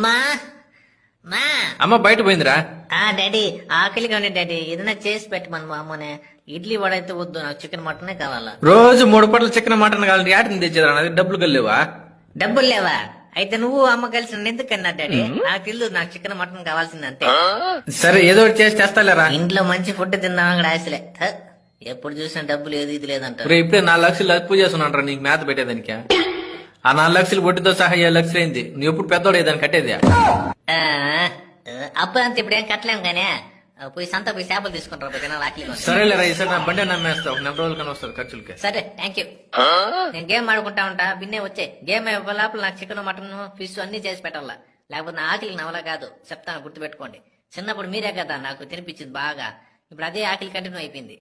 మా మా అమ్మ బయట పోయిందిరా. డాడీ ఆకలిగా ఉంది డాడీ ఏదైనా చేసి పెట్టమను మా అమ్మనే. ఇడ్లీ వడ అయితే వద్దు, నాకు చికెన్ మటనే కావాలా. రోజు 3 పూటలు చికెన్ మటన్ కావాలి, యాటిని తెచ్చేదా? నాకు డబ్బులు కల్లేవా? డబ్బులు లేవా? అయితే నువ్వు అమ్మ కలిసి నన్ను ఎందుకన్నా డాడీ? నాకు తెలియదు, నాకు చికెన్ మటన్ కావాల్సింది అంతే. సరే ఏదో ఒకటి చేసి తెస్తాలేరా. ఇంట్లో మంచి ఫుడ్ తిందామని కూడా ఆశలే. ఎప్పుడు చూసినా డబ్బులు ఏది ఇది లేదంటారు. రే ఇప్పుడే 4 లక్షలు అప్పు చేస్తున్నాంటారా నీకు మేత పెట్టేదానికి? ఆ 4 లక్షలు వడ్డీతో సహా 7 లక్షలు అయింది. నువ్వు ఎప్పుడు పెద్దోడు ఏదాన్ని కట్టేది? అప్పు అంతా ఇప్పుడు ఏం కట్టలేం కానీ పోయి సంత పోయి చేపలు తీసుకుంటారు తినాలి, ఆకలిగా ఉంది. సరేలేరా, ఈసారి నా బండి నమ్మేస్తా, ఒక 4 రోజులు కానీ వస్తుంది ఖర్చులకి. సరే థ్యాంక్ యూ. నేను గేమ్ ఆడుకుంటా ఉంటా, బిన్నే వచ్చే గేమ్ లోపల నాకు చికెన్ మటన్ ఫిష్ అన్ని చేసి పెట్టాలా, లేకపోతే నా ఆకలికి నవల కాదు. చెప్తాను గుర్తుపెట్టుకోండి. చిన్నప్పుడు మీరే కదా నాకు తినిపించింది బాగా, ఇప్పుడు అదే ఆకలి కంటిన్యూ అయిపోయింది.